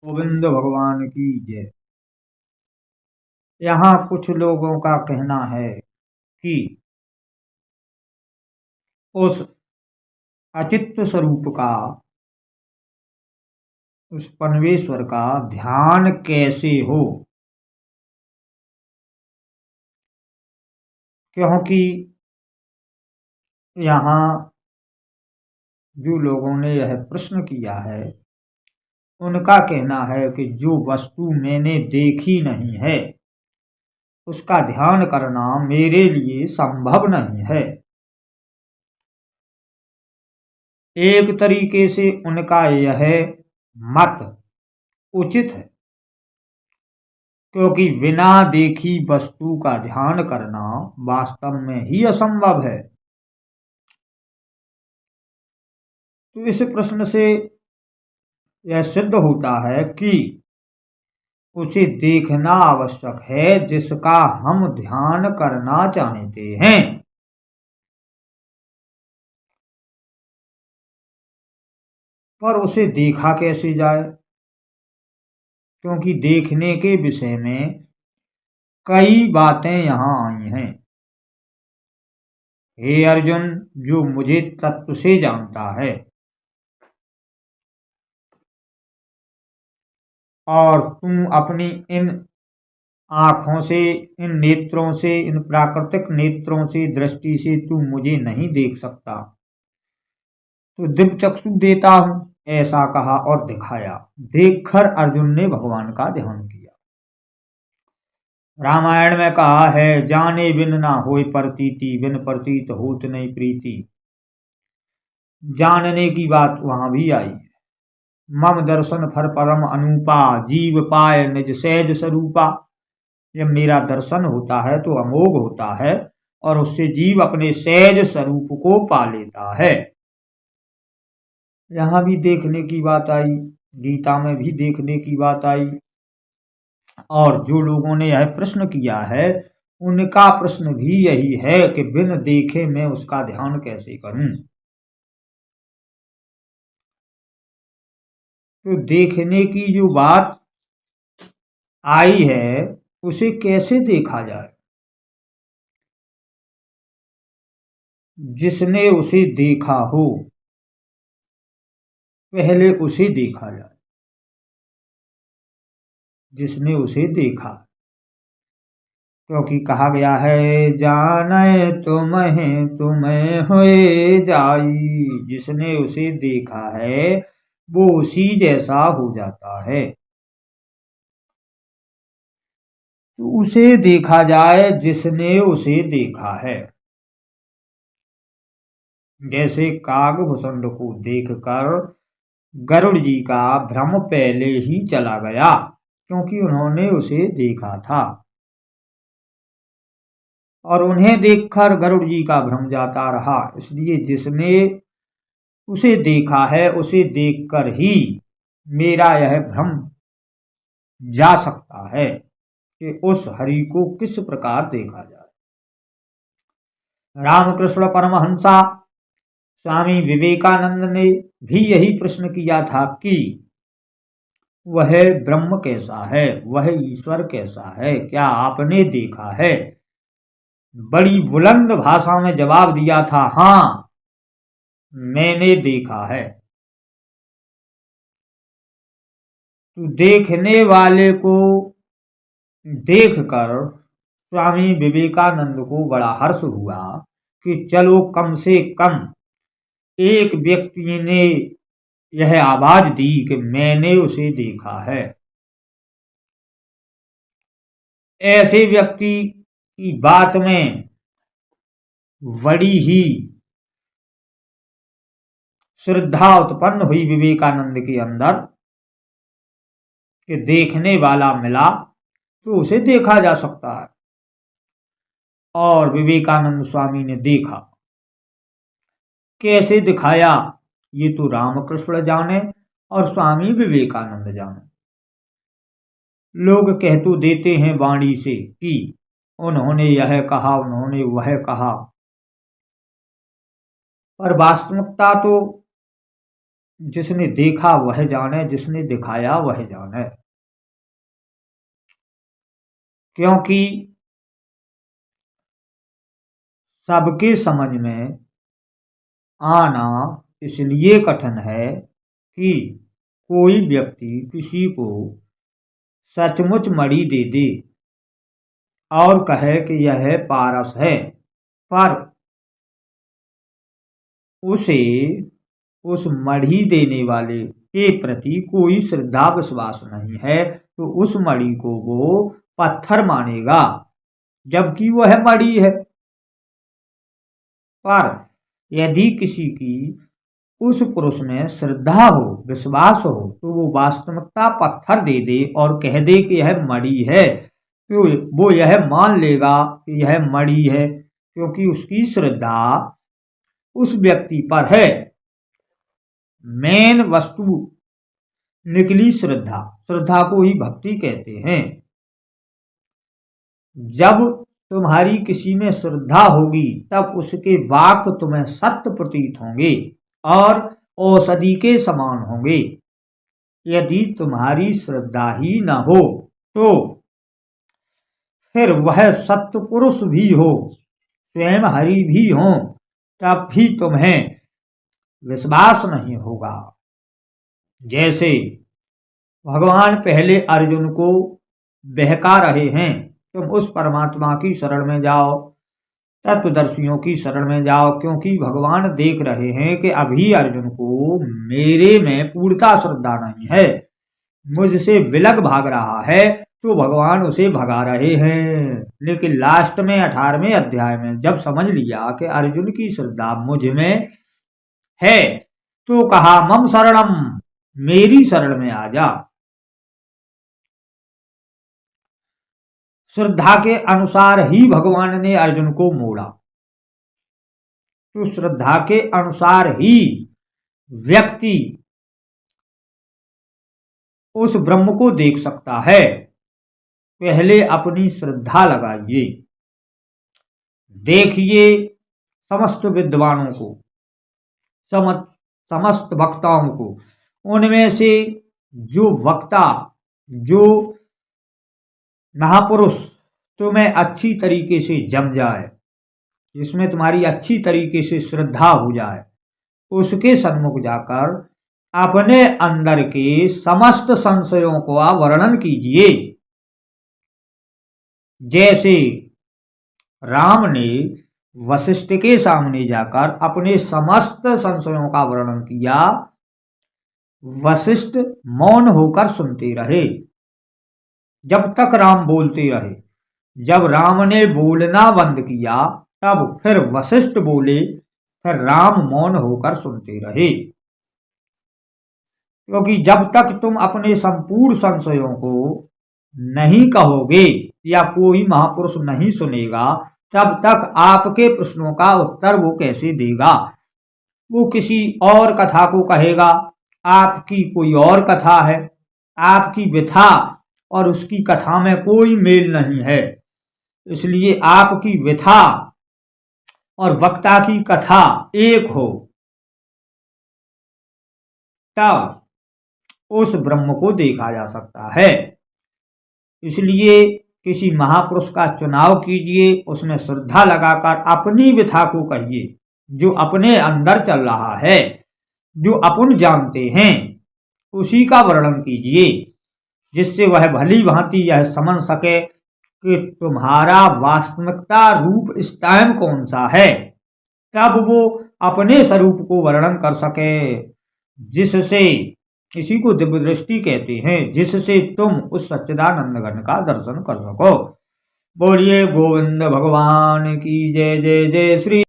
गोविंद भगवान की जय। यहाँ कुछ लोगों का कहना है कि उस अचित्त स्वरूप का, उस परमेश्वर का ध्यान कैसे हो, क्योंकि यहाँ जो लोगों ने यह प्रश्न किया है उनका कहना है कि जो वस्तु मैंने देखी नहीं है उसका ध्यान करना मेरे लिए संभव नहीं है। एक तरीके से उनका यह मत उचित है, क्योंकि बिना देखी वस्तु का ध्यान करना वास्तव में ही असंभव है। तो इस प्रश्न से यह सिद्ध होता है कि उसे देखना आवश्यक है जिसका हम ध्यान करना चाहते हैं। पर उसे देखा कैसे जाए, क्योंकि देखने के विषय में कई बातें यहाँ आई हैं। हे अर्जुन, जो मुझे तत्व से जानता है और तुम अपनी इन आँखों से, इन नेत्रों से, इन प्राकृतिक नेत्रों से, दृष्टि से तू मुझे नहीं देख सकता, तो दिव्य चक्षु देता हूं, ऐसा कहा और दिखाया। देखकर अर्जुन ने भगवान का ध्यान किया। रामायण में कहा है, जाने बिन ना होय प्रतीति, बिन प्रतीत होत नहीं प्रीति। जानने की बात वहां भी आई है। मम दर्शन फर परम अनूपा, जीव पाए निज सहज स्वरूपा। जब मेरा दर्शन होता है तो अमोघ होता है और उससे जीव अपने सहज स्वरूप को पा लेता है। यहां भी देखने की बात आई, गीता में भी देखने की बात आई। और जो लोगों ने यह प्रश्न किया है उनका प्रश्न भी यही है कि बिन देखे मैं उसका ध्यान कैसे करूं। तो देखने की जो बात आई है उसे कैसे देखा जाए। जिसने उसे देखा हो पहले उसे देखा जाए। जिसने उसे देखा, क्योंकि कहा गया है, जाने तुम्हें तुम्हें होए जाई। जिसने उसे देखा है वो उसी जैसा हो जाता है। तो उसे देखा जाए जिसने उसे देखा है। जैसे कागभूषण को देखकर गरुड़ जी का भ्रम पहले ही चला गया, क्योंकि उन्होंने उसे देखा था। और उन्हें देखकर गरुड़ जी का भ्रम जाता रहा। इसलिए जिसने उसे देखा है उसे देखकर ही मेरा यह भ्रम जा सकता है कि उस हरि को किस प्रकार देखा जाए। रामकृष्ण परमहंसा स्वामी विवेकानंद ने भी यही प्रश्न किया था कि वह ब्रह्म कैसा है, वह ईश्वर कैसा है, क्या आपने देखा है। बड़ी बुलंद भाषा में जवाब दिया था, हाँ मैंने देखा है। तो देखने वाले को देखकर स्वामी विवेकानंद को बड़ा हर्ष हुआ कि चलो कम से कम एक व्यक्ति ने यह आवाज दी कि मैंने उसे देखा है। ऐसे व्यक्ति की बात में बड़ी ही श्रद्धा उत्पन्न हुई विवेकानंद के अंदर कि देखने वाला मिला तो उसे देखा जा सकता है। और विवेकानंद स्वामी ने देखा। कैसे दिखाया ये तो रामकृष्ण जाने और स्वामी विवेकानंद जाने। लोग कह तो देते हैं वाणी से कि उन्होंने यह कहा, उन्होंने वह कहा, पर वास्तविकता तो जिसने देखा वह जाने, जिसने दिखाया वह जाने। क्योंकि सबके समझ में आना इसलिए कठिन है कि कोई व्यक्ति किसी को सचमुच मणि दे दे और कहे कि यह पारस है, पर उसे उस मणि देने वाले के प्रति कोई श्रद्धा विश्वास नहीं है, तो उस मणि को वो पत्थर मानेगा, जबकि वह मणि है। पर यदि किसी की उस पुरुष में श्रद्धा हो, विश्वास हो, तो वो वास्तविकता पत्थर दे दे और कह दे कि यह मणि है, तो वो यह मान लेगा कि यह मणि है, क्योंकि उसकी श्रद्धा उस व्यक्ति पर है। मेन वस्तु निकली श्रद्धा, श्रद्धा को ही भक्ति कहते हैं। जब तुम्हारी किसी में श्रद्धा होगी तब उसके वाक्य तुम्हें सत्य प्रतीत होंगे और औषधि के समान होंगे। यदि तुम्हारी श्रद्धा ही न हो तो फिर वह सत्य पुरुष भी हो, स्वयं हरि भी हो, तब भी तुम्हें विश्वास नहीं होगा। जैसे भगवान पहले अर्जुन को बहका रहे हैं, तुम उस परमात्मा की शरण में जाओ, तत्वदर्शियों की शरण में जाओ, क्योंकि भगवान देख रहे हैं कि अभी अर्जुन को मेरे में पूर्णता श्रद्धा नहीं है, मुझसे विलग भाग रहा है, तो भगवान उसे भगा रहे हैं। लेकिन लास्ट में 18वें अध्याय में जब समझ लिया कि अर्जुन की श्रद्धा मुझ में है, तो कहा मम शरणम, मेरी शरण में आ जा। श्रद्धा के अनुसार ही भगवान ने अर्जुन को मोड़ा। तो श्रद्धा के अनुसार ही व्यक्ति उस ब्रह्म को देख सकता है। पहले अपनी श्रद्धा लगाइए, देखिए समस्त विद्वानों को, समस्त वक्ताओं को, उनमें से जो वक्ता, जो महापुरुष तुम्हें अच्छी तरीके से जम जाए, जिसमें तुम्हारी अच्छी तरीके से श्रद्धा हो जाए, उसके सन्मुख जाकर अपने अंदर के समस्त संशयों का वर्णन कीजिए। जैसे राम ने वशिष्ठ के सामने जाकर अपने समस्त संशयों का वर्णन किया, वशिष्ठ मौन होकर सुनते रहे जब तक राम बोलते रहे। जब राम ने बोलना बंद किया तब फिर वशिष्ठ बोले, फिर राम मौन होकर सुनते रहे। क्योंकि जब तक तुम अपने संपूर्ण संशयों को नहीं कहोगे या कोई महापुरुष नहीं सुनेगा, तब तक आपके प्रश्नों का उत्तर वो कैसे देगा। वो किसी और कथा को कहेगा, आपकी कोई और कथा है, आपकी व्यथा और उसकी कथा में कोई मेल नहीं है। इसलिए आपकी व्यथा और वक्ता की कथा एक हो, तब उस ब्रह्म को देखा जा सकता है। इसलिए किसी महापुरुष का चुनाव कीजिए, उसमें श्रद्धा लगाकर अपनी व्यथा को कहिए, जो अपने अंदर चल रहा है, जो अपन जानते हैं, उसी का वर्णन कीजिए, जिससे वह भली भांति यह समझ सके कि तुम्हारा वास्तविकता रूप इस टाइम कौन सा है। तब वो अपने स्वरूप को वर्णन कर सके, जिससे, इसी को दिव्य दृष्टि कहते हैं, जिससे तुम उस सच्चिदानंद घन का दर्शन कर सको। बोलिए गोविंद भगवान की जय। जय जय श्री